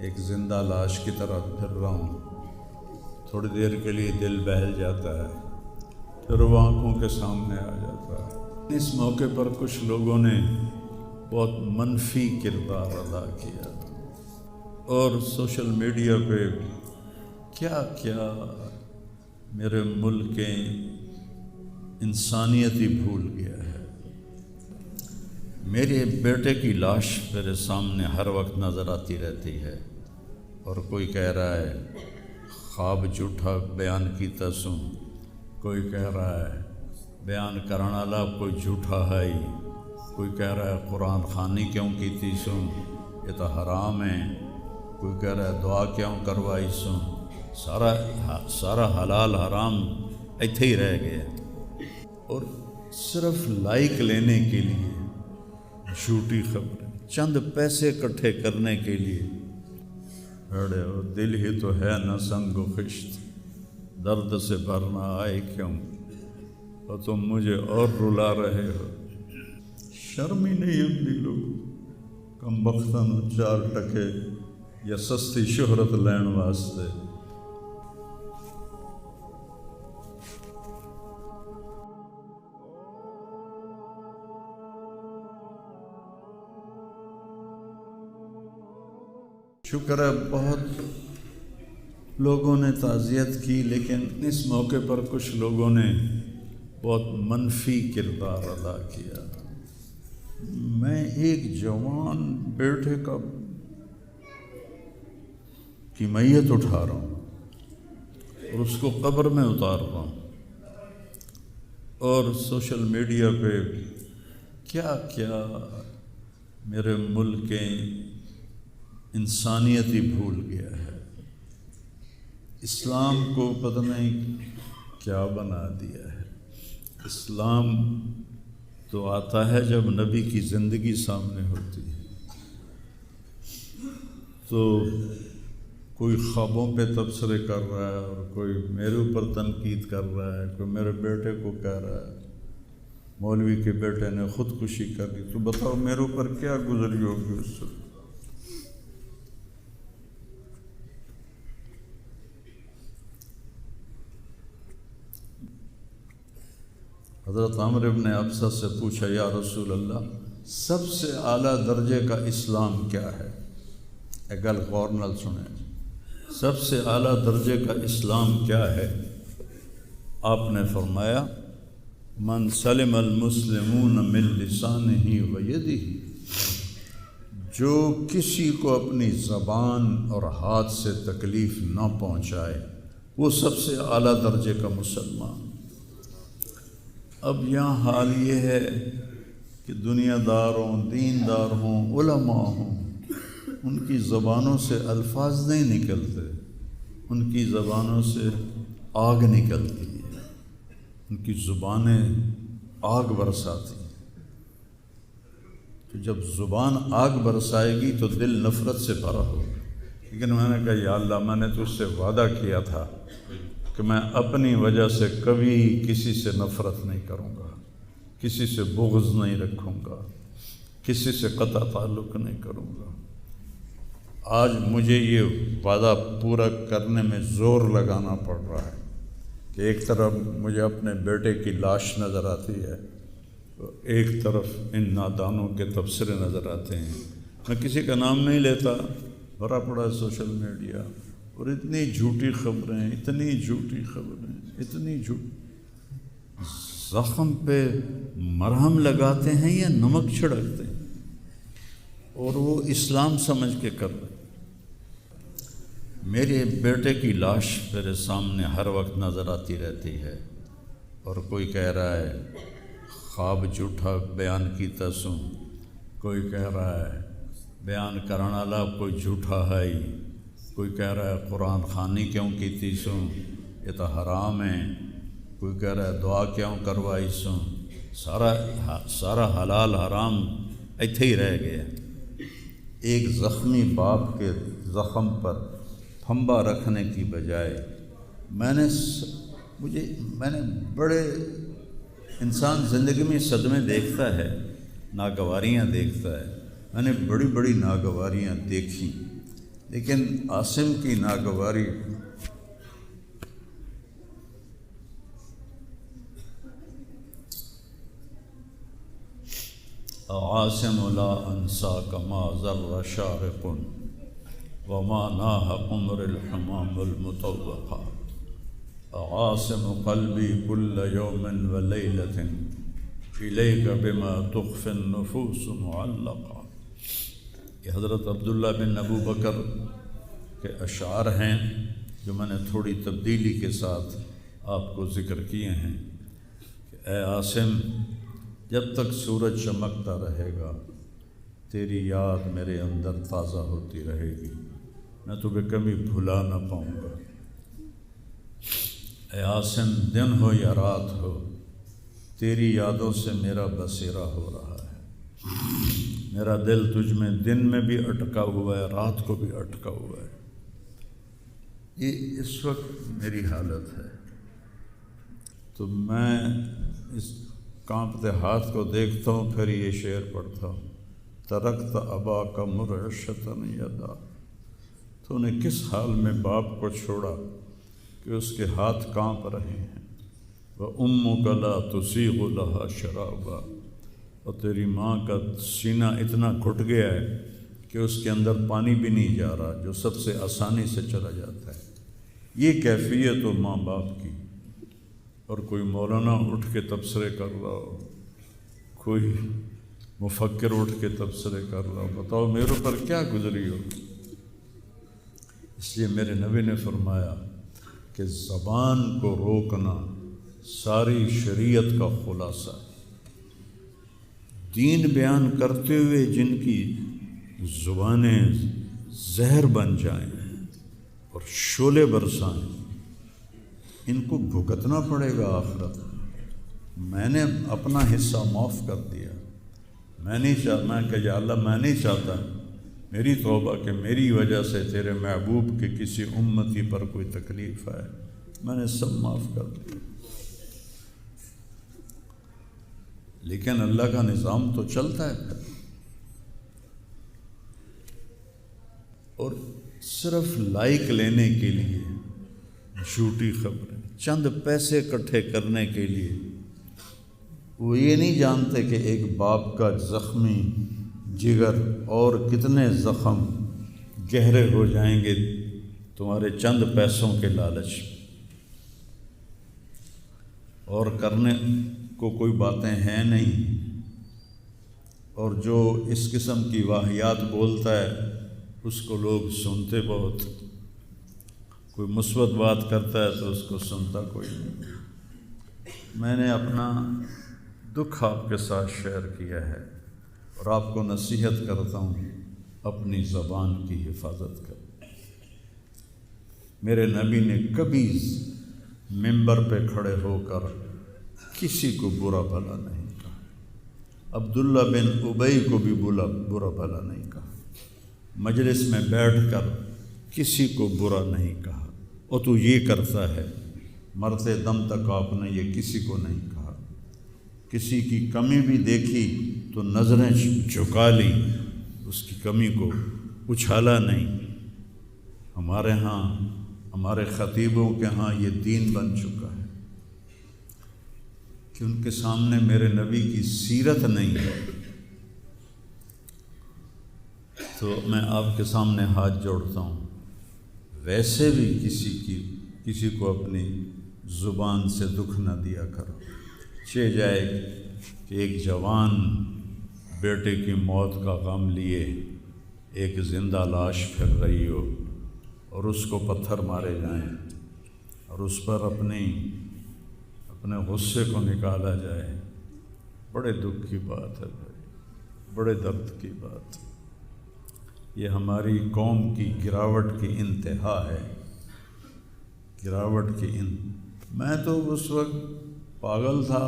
ایک زندہ لاش کی طرح پھر رہا ہوں۔ تھوڑی دیر کے لیے دل بہل جاتا ہے، پھر وہ آنکھوں کے سامنے آ جاتا ہے۔ اس موقع پر کچھ لوگوں نے بہت منفی کردار ادا کیا اور سوشل میڈیا پہ کیا کیا میرے ملک کے انسانیت ہی بھول گیا ہے۔ میرے بیٹے کی لاش میرے سامنے ہر وقت نظر آتی رہتی ہے، اور کوئی کہہ رہا ہے خواب جھوٹا بیان کیتا سوں، کوئی کہہ رہا ہے بیان کرنا والا کوئی جھوٹا ہے ہی، کوئی کہہ رہا ہے قرآن خوانی کیوں کیتی سوں، یہ تو حرام ہے، کوئی کہہ رہا ہے دعا کیوں کروائی سوں۔ سارا حلال حرام ایتھے ہی رہ گیا، اور صرف لائک لینے کے لیے جھوٹی خبریں، چند پیسے اکٹھے کرنے کے لیے بڑے، اور دل ہی تو ہے نہ سنگ و خشت، درد سے بھرنا آئے کیوں، اور تم مجھے اور رلا رہے ہو۔ شرم ہی نہیں آتی لوگ کم بختاں چار ٹکے یا سستی شہرت لین واسطے۔ شکر ہے بہت لوگوں نے تعزیت کی، لیکن اس موقع پر کچھ لوگوں نے بہت منفی کردار ادا کیا۔ میں ایک جوان بیٹے کی میت اٹھا رہا ہوں اور اس کو قبر میں اتار رہا ہوں، اور سوشل میڈیا پہ کیا کیا میرے ملک کے انسانیت ہی بھول گیا ہے۔ اسلام کو پتہ نہیں کیا بنا دیا ہے۔ اسلام تو آتا ہے جب نبی کی زندگی سامنے ہوتی ہے، تو کوئی خوابوں پہ تبصرے کر رہا ہے، اور کوئی میرے اوپر تنقید کر رہا ہے، کوئی میرے بیٹے کو کہہ رہا ہے مولوی کے بیٹے نے خودکشی کر لی، تو بتاؤ میرے اوپر کیا گزری ہوگی اس سے۔ حضرت عمرو بن ابسہ سے پوچھا یا رسول اللہ، سب سے اعلیٰ درجے کا اسلام کیا ہے؟ ایک گل غور نال سنیں، سب سے اعلیٰ درجے کا اسلام کیا ہے؟ آپ نے فرمایا من سلم المسلمون من لسانہ و یدہ، جو کسی کو اپنی زبان اور ہاتھ سے تکلیف نہ پہنچائے وہ سب سے اعلیٰ درجے کا مسلمان۔ اب یہاں حال یہ ہے کہ دنیا دار ہوں، دین دار ہوں، علماء ہوں، ان کی زبانوں سے الفاظ نہیں نکلتے، ان کی زبانوں سے آگ نکلتی ہے، ان کی زبانیں آگ برساتی ہیں۔ تو جب زبان آگ برسائے گی تو دل نفرت سے بھرا ہوگا، لیکن میں نے کہا یا اللہ، میں نے تجھ سے وعدہ کیا تھا کہ میں اپنی وجہ سے کبھی کسی سے نفرت نہیں کروں گا، کسی سے بغض نہیں رکھوں گا، کسی سے قطع تعلق نہیں کروں گا۔ آج مجھے یہ وعدہ پورا کرنے میں زور لگانا پڑ رہا ہے کہ ایک طرف مجھے اپنے بیٹے کی لاش نظر آتی ہے، ایک طرف ان نادانوں کے تبصرے نظر آتے ہیں۔ میں کسی کا نام نہیں لیتا، بھرا پڑا ہے سوشل میڈیا، اور اتنی جھوٹی خبریں، اتنی جھوٹی خبریں، اتنی جھوٹ، زخم پہ مرہم لگاتے ہیں یا نمک چھڑکتے ہیں، اور وہ اسلام سمجھ کے کر رہے ہیں۔ میرے بیٹے کی لاش میرے سامنے ہر وقت نظر آتی رہتی ہے، اور کوئی کہہ رہا ہے خواب جھوٹا بیان کیتا سوں، کوئی کہہ رہا ہے بیان کرنا والا کوئی جھوٹا ہے ہی، کوئی کہہ رہا ہے قرآن خوانی کیوں کیتی سوں، یہ تو حرام ہے، کوئی کہہ رہا ہے دعا کیوں کروائی سوں۔ سارا حلال حرام ایتھے ہی رہ گیا۔ ایک زخمی باپ کے زخم پر پھنبا رکھنے کی بجائے میں نے بڑے، انسان زندگی میں صدمے دیکھتا ہے، ناگواریاں دیکھتا ہے، میں نے بڑی بڑی ناگواریاں دیکھی، لیکن عاصم کی ناگواری عاصم لا انساک ما ذر شارق وما ناہ عمر الحمام المطوقہ عاصم قلبی کل یوم ولیلۃ الیک بما تخفی النفوس معلقہ۔ یہ حضرت عبداللہ بن ابو بکر کے اشعار ہیں جو میں نے تھوڑی تبدیلی کے ساتھ آپ کو ذکر کیے ہیں کہ اے عاصم، جب تک سورج چمکتا رہے گا تیری یاد میرے اندر تازہ ہوتی رہے گی، میں تمہیں کبھی بھلا نہ پاؤں گا۔ اے عاصم، دن ہو یا رات ہو تیری یادوں سے میرا بسیرا ہو رہا ہے، میرا دل تجھ میں دن میں بھی اٹکا ہوا ہے، رات کو بھی اٹکا ہوا ہے۔ یہ اس وقت میری حالت ہے۔ تو میں اس کانپتے ہاتھ کو دیکھتا ہوں، پھر یہ شعر پڑھتا ہوں، ترکت اباک مرعشۃ یدا، تو نے کس حال میں باپ کو چھوڑا کہ اس کے ہاتھ کانپ رہے ہیں، وَأُمُّكَ لَا تُسِيغُ لَهَا شَرَابًا، اور تیری ماں کا سینہ اتنا گھٹ گیا ہے کہ اس کے اندر پانی بھی نہیں جا رہا جو سب سے آسانی سے چلا جاتا ہے۔ یہ کیفیت ہو ماں باپ کی، اور کوئی مولانا اٹھ کے تبصرے کر رہا ہو، کوئی مفکر اٹھ کے تبصرے کر رہا ہو، بتاؤ میرے اوپر کیا گزری ہو۔ اس لیے میرے نبی نے فرمایا کہ زبان کو روکنا ساری شریعت کا خلاصہ ہے۔ دین بیان کرتے ہوئے جن کی زبانیں زہر بن جائیں اور شعلے برسائیں، ان کو بھگتنا پڑے گا آخرت میں۔ میں نے اپنا حصہ معاف کر دیا، میں کہ یا اللہ میں نہیں چاہتا میری توبہ کہ میری وجہ سے تیرے محبوب کے کسی امتی پر کوئی تکلیف آئے، میں نے سب معاف کر دیا۔ لیکن اللہ کا نظام تو چلتا ہے پھر، اور صرف لائک لینے کے لیے جھوٹی خبریں، چند پیسے اکٹھے کرنے کے لیے، وہ یہ نہیں جانتے کہ ایک باپ کا زخمی جگر اور کتنے زخم گہرے ہو جائیں گے تمہارے چند پیسوں کے لالچ، اور کرنے کو کوئی باتیں ہیں نہیں۔ اور جو اس قسم کی واہیات بولتا ہے اس کو لوگ سنتے بہت، کوئی مثبت بات کرتا ہے تو اس کو سنتا کوئی نہیں۔ میں نے اپنا دکھ آپ کے ساتھ شیئر کیا ہے، اور آپ کو نصیحت کرتا ہوں اپنی زبان کی حفاظت کر۔ میرے نبی نے کبھی ممبر پہ کھڑے ہو کر کسی کو برا بھلا نہیں کہا، عبداللہ بن ابی کو بھی برا بھلا نہیں کہا، مجلس میں بیٹھ کر کسی کو برا نہیں کہا، اور تو یہ کرتا ہے، مرتے دم تک آپ نے یہ کسی کو نہیں کہا۔ کسی کی کمی بھی دیکھی تو نظریں جھکا لی، اس کی کمی کو اچھالا نہیں۔ ہمارے ہاں، ہمارے خطیبوں کے ہاں یہ دین بن چکا ہے کہ ان کے سامنے میرے نبی کی سیرت نہیں ہے، تو میں آپ کے سامنے ہاتھ جوڑتا ہوں، ویسے بھی کسی کو اپنی زبان سے دکھ نہ دیا کرو۔ چہ جائے کہ ایک جوان بیٹے کی موت کا غم لیے ایک زندہ لاش پھر رہی ہو، اور اس کو پتھر مارے جائیں، اور اس پر اپنے غصے کو نکالا جائے، بڑے دکھ کی بات ہے بھائی، بڑے درد کی بات۔ یہ ہماری قوم کی گراوٹ کی انتہا ہے، گراوٹ کی میں تو اس وقت پاگل تھا،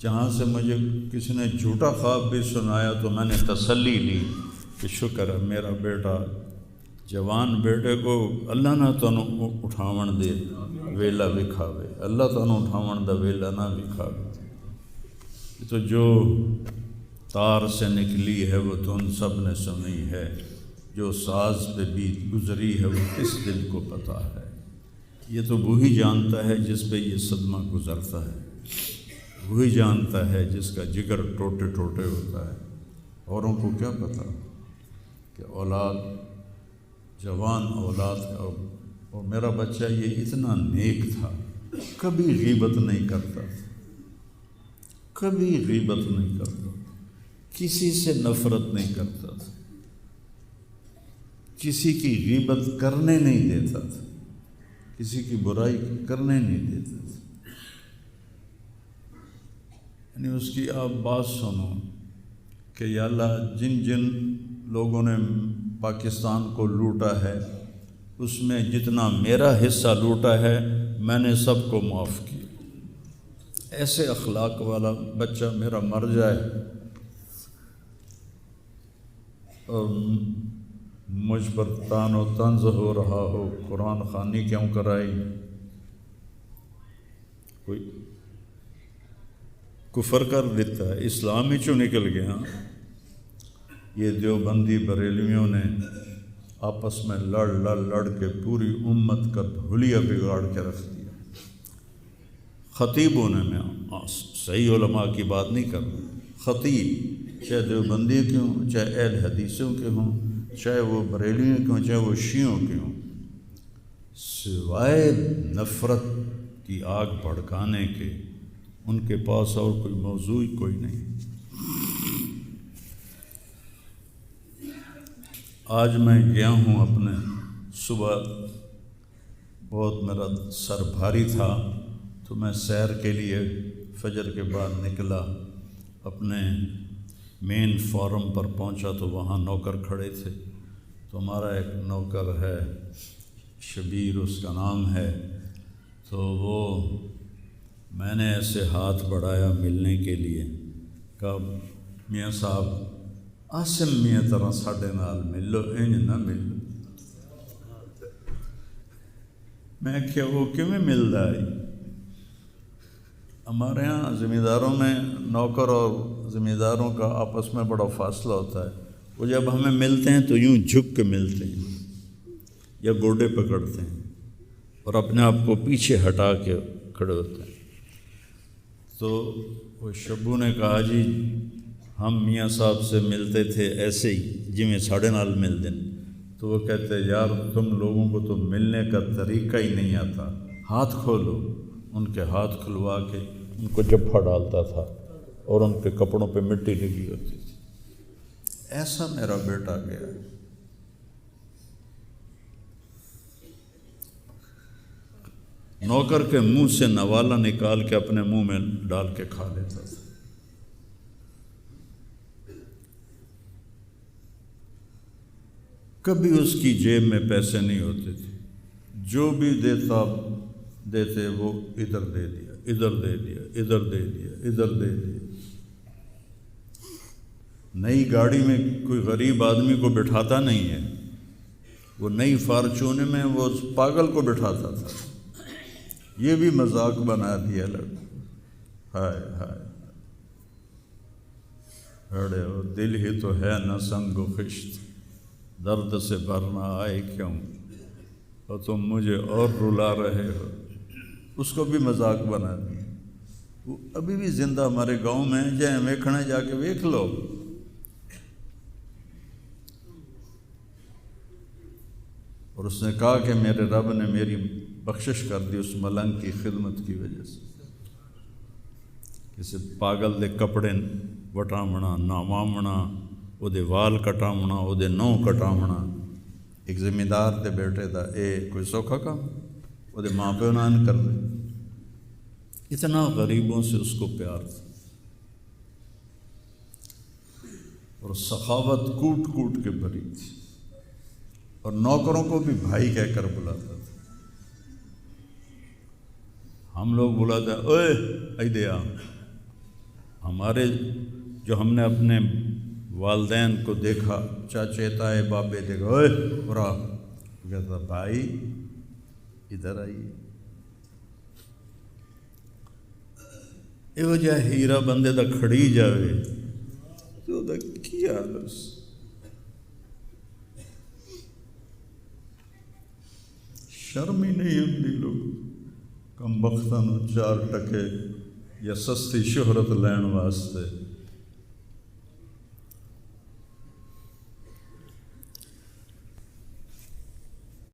جہاں سے مجھے کسی نے جھوٹا خواب بھی سنایا تو میں نے تسلی لی کہ شکر ہے میرا بیٹا، جوان بیٹے کو اللہ نہ تنوں اٹھاون دے ویلا وکھاوے، اللہ تنوں اٹھاون دا ویلا نہ وکھاوے۔ تو جو تار سے نکلی ہے وہ تم سب نے سنی ہے، جو ساز پہ بیت گزری ہے وہ کس دل کو پتہ ہے۔ یہ تو وہی جانتا ہے جس پہ یہ صدمہ گزرتا ہے، وہی جانتا ہے جس کا جگر ٹوٹے ٹوٹے ہوتا ہے۔ اوروں کو کیا پتہ کہ اولاد، جوان اولاد کا، اور میرا بچہ یہ اتنا نیک تھا، کبھی غیبت نہیں کرتا تھا، کبھی غیبت نہیں کرتا تھا، کسی سے نفرت نہیں کرتا تھا، کسی کی غیبت کرنے نہیں دیتا تھا، کسی کی برائی کرنے نہیں دیتا تھا۔ یعنی اس کی آپ بات سنو کہ یا اللہ جن جن لوگوں نے پاکستان کو لوٹا ہے اس میں جتنا میرا حصہ لوٹا ہے میں نے سب کو معاف کیا۔ ایسے اخلاق والا بچہ میرا مر جائے اور مجھ پر تان و طنز ہو رہا ہو، قرآن خوانی کیوں کرائی، کوئی کفر کر دیتا ہے، اسلام ہی چوں نکل گیا۔ یہ دیوبندی بریلویوں نے آپس میں لڑ کے پوری امت کا بھولیا بگاڑ کے رکھ دیا۔ خطیبوں نے، میں صحیح علماء کی بات نہیں کر رہا، خطیب چاہے دیوبندی کے ہوں، چاہے اہل حدیثوں کے ہوں، چاہے وہ بریلویوں کے ہوں، چاہے وہ شیعوں کے ہوں، سوائے نفرت کی آگ بھڑکانے کے ان کے پاس اور کوئی موضوع کوئی نہیں۔ آج میں گیا ہوں اپنے، صبح بہت میرا سر بھاری تھا تو میں سیر کے لیے فجر کے بعد نکلا، اپنے مین فارم پر پہنچا تو وہاں نوکر کھڑے تھے، تو ہمارا ایک نوکر ہے شبیر اس کا نام ہے، تو وہ میں نے ایسے ہاتھ بڑھایا ملنے کے لیے، کہا میاں صاحب آسم میاں طرح ساڈے نال ملو، انج نہ ملو۔ میں کیا وہ کیویں ملدا ہے؟ ہمارے ہاں زمینداروں میں نوکر اور زمینداروں کا آپس میں بڑا فاصلہ ہوتا ہے، وہ جب ہمیں ملتے ہیں تو یوں جھک کے ملتے ہیں یا گوڈے پکڑتے ہیں اور اپنے آپ کو پیچھے ہٹا کے کھڑے ہوتے ہیں۔ تو وہ شبو نے کہا جی ہم میاں صاحب سے ملتے تھے ایسے ہی جی میں ساڑھے نال مل دیں، تو وہ کہتے یار تم لوگوں کو تو ملنے کا طریقہ ہی نہیں آتا، ہاتھ کھولو۔ ان کے ہاتھ کھلوا کے ان کو جپھا ڈالتا تھا اور ان کے کپڑوں پہ مٹی لگی ہوتی تھی۔ ایسا میرا بیٹا گیا۔ نوکر کے منہ سے نوالا نکال کے اپنے منہ میں ڈال کے کھا لیتا تھا۔ کبھی اس کی جیب میں پیسے نہیں ہوتے تھے، جو بھی دیتے وہ ادھر دے دیا، ادھر دے دیا، ادھر دے دیا، ادھر دے دیا۔ نئی گاڑی میں کوئی غریب آدمی کو بٹھاتا نہیں ہے، وہ نئی فارچون میں وہ پاگل کو بٹھاتا تھا۔ یہ بھی مذاق بنا دیا لڑکا، ہائے ہائے ارے وہ دل ہی تو ہے نہ سنگ و خشت، درد سے بھرنا آئے کیوں اور تم مجھے اور رلا رہے ہو۔ اس کو بھی مذاق بنا دیا۔ وہ ابھی بھی زندہ ہمارے گاؤں میں جائیں ویکھنے جا کے ویکھ لو۔ اور اس نے کہا کہ میرے رب نے میری بخشش کر دی اس ملنگ کی خدمت کی وجہ سے۔ کسی پاگل دے کپڑے وٹامنا، ناوامنا، وہ دے وال کٹامنا، وہ دے نو کٹامنا، ایک زمیندار دے بیٹے دا اے کوئی سوکھا کام؟ وہ دے ماں پیو نان کر دے۔ اتنا غریبوں سے اس کو پیار تھا، اور سخاوت کوٹ کوٹ کے بھری تھی، اور نوکروں کو بھی بھائی کہہ کر بلاتا تھا۔ ہم لوگ بلاتے ہیں اوئے ایدیا، ہمارے جو ہم نے اپنے والدین کو دیکھا، چاچے تائے بابے دیکھا، اوئے برا، کہتا بھائی ادھر آئیے۔ یہ جا ہیرا بندے دا کھڑی جاوے تو دا کیا لس شرم ہی نہیں آتی لوگ کم بختاں 4 ٹکے یا سستی شہرت لین واسطے